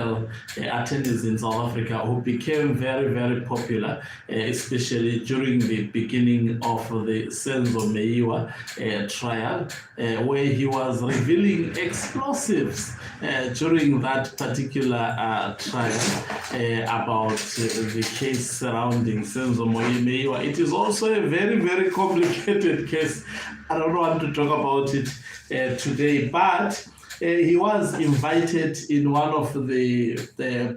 attendees in South Africa who became very, very popular, especially during the beginning of the Senzo Meyiwa trial, where he was revealing explosives during that particular trial about the case surrounding Senzo Meyiwa. It is also a very, very complicated case. I don't want to talk about it today, but he was invited in one of the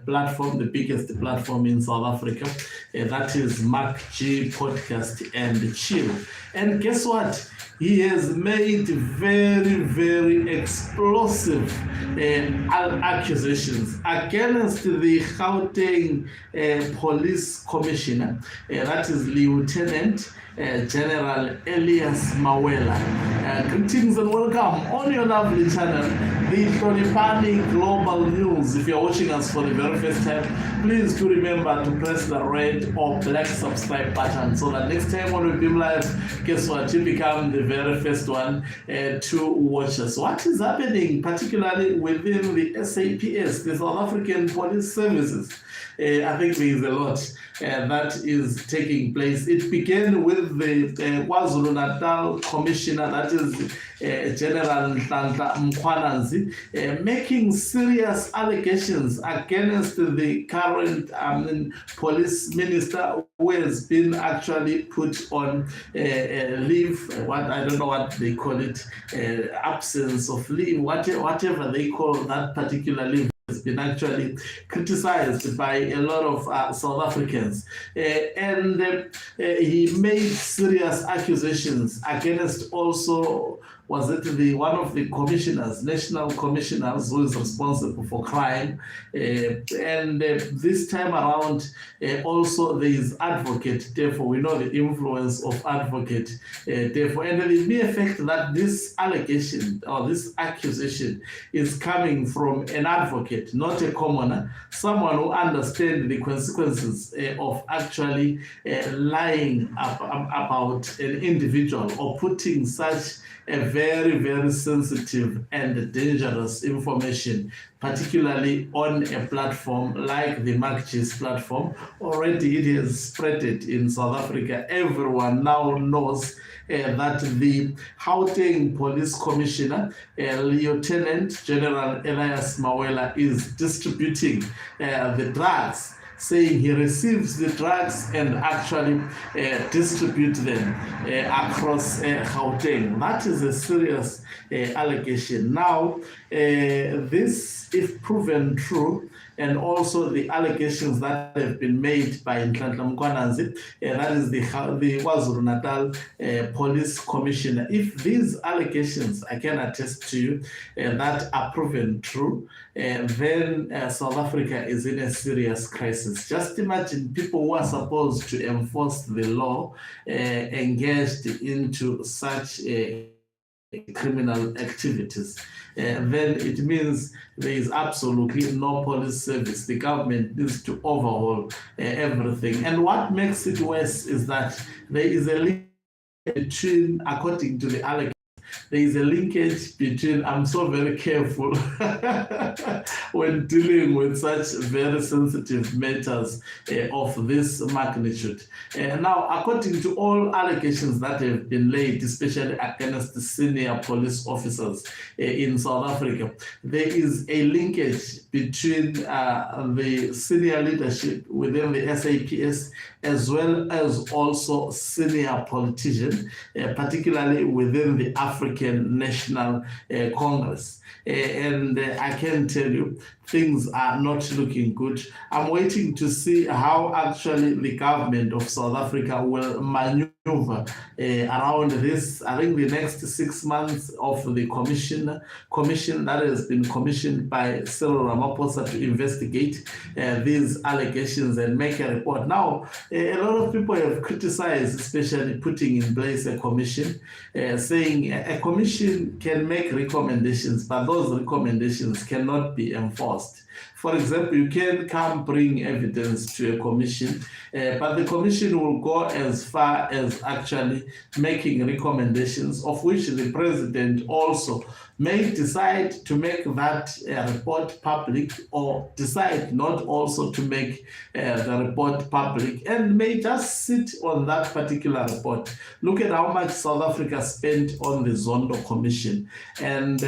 platform, the biggest platform in South Africa, that is Mark G Podcast and Chill. And guess what? He has made very, very explosive accusations against the Gauteng Police Commissioner, that is Lieutenant General Elias Mawela. Greetings and welcome on your lovely channel, the Hlonipani Global News. If you're watching us for the very first time, please do remember to press the red or black subscribe button so that next time when we beam live, guess what, you become the very first one to watch us. What is happening, particularly within the SAPS, the South African Police Services? I think there is a lot that is taking place. It began with the KwaZulu-Natal Commissioner, that is General Nhlanhla Mkhwananzi, making serious allegations against the current police minister, who has been actually put on leave, I don't know what they call it, absence of leave, whatever they call that particular leave, has been actually criticized by a lot of South Africans. And he made serious accusations against also, was it one of the commissioners, national commissioners, who is responsible for crime. And this time around, also there is Advocate Teffo. We know the influence of Advocate Teffo. And the mere fact that this allegation or this accusation is coming from an advocate, not a commoner, someone who understands the consequences of actually lying about an individual or putting such a very, very sensitive and dangerous information, particularly on a platform like the MarkG's platform. Already it has spread it in South Africa. Everyone now knows that the Gauteng Police Commissioner, Lieutenant General Elias Mawela, is distributing the drugs, saying he receives the drugs and actually distributes them across Gauteng. That is a serious allegation. Now, this, if proven true, and also the allegations that have been made by Nhlanhla Mkhwananzi, that is the KwaZulu-Natal Police Commissioner. If these allegations, I can attest to you, that are proven true, then South Africa is in a serious crisis. Just imagine people who are supposed to enforce the law engaged into such criminal activities. Then it means there is absolutely no police service. The government needs to overhaul everything. And what makes it worse is that there is a link between, according to the allegation, there is a linkage between, I'm so very careful when dealing with such very sensitive matters of this magnitude. Now, according to all allegations that have been laid, especially against the senior police officers in South Africa, there is a linkage between the senior leadership within the SAPS as well as also senior politicians, particularly within the African National Congress. And I can tell you, things are not looking good. I'm waiting to see how actually the government of South Africa will maneuver around this. I think the next 6 months of the commission that has been commissioned by Cyril Ramaphosa to investigate these allegations and make a report. Now, a lot of people have criticized, especially putting in place a commission, saying a commission can make recommendations, but those recommendations cannot be enforced. For example, you can come bring evidence to a commission, but the commission will go as far as actually making recommendations, of which the president also may decide to make that report public, or decide not also to make the report public, and may just sit on that particular report. Look at how much South Africa spent on the Zondo Commission, and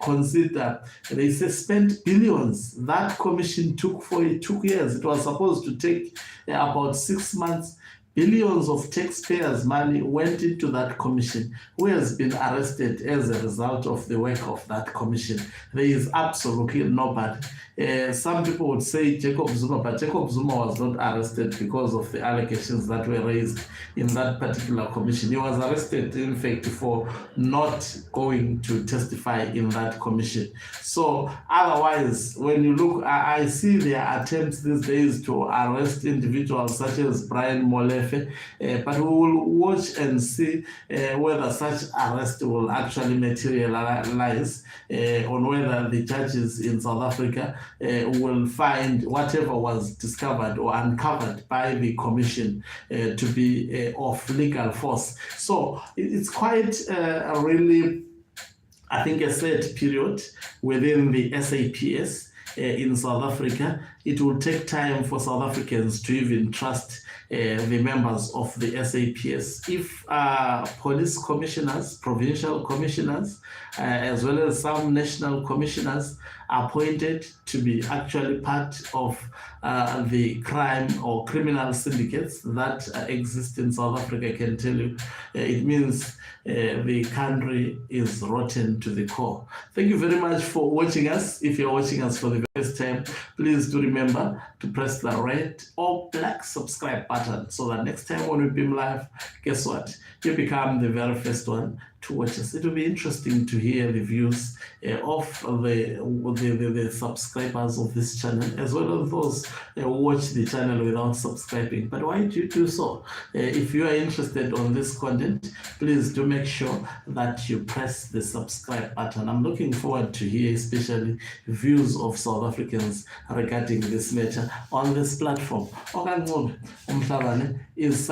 consider they spent billions. That commission took 2 years. It was supposed to take about 6 months. Billions of taxpayers' money went into that commission. Who has been arrested as a result of the work of that commission? There is absolutely nobody. Some people would say Jacob Zuma, but Jacob Zuma was not arrested because of the allegations that were raised in that particular commission. He was arrested, in fact, for not going to testify in that commission. So otherwise, when you look, I see their attempts these days to arrest individuals such as Brian Molefe, but we will watch and see whether such arrest will actually materialize, on whether the judges in South Africa will find whatever was discovered or uncovered by the commission to be of legal force. So it's quite a really, I think, a sad period within the SAPS in South Africa. It will take time for South Africans to even trust the members of the SAPS. If police commissioners, provincial commissioners, as well as some national commissioners are appointed to be actually part of the crime or criminal syndicates that exist in South Africa, I can tell you, it means the country is rotten to the core. Thank you very much for watching us. If you're watching us for the first time, please do remember to press the red or black subscribe button so that next time when we beam live, guess what? You become the very first one to watch us. It will be interesting to hear the views of the subscribers of this channel, as well as those who watch the channel without subscribing. But why do you do so? If you are interested on this content, please do make sure that you press the subscribe button. I'm looking forward to hear especially views of South Africans regarding this matter on this platform. Okanqobe Umhlabane is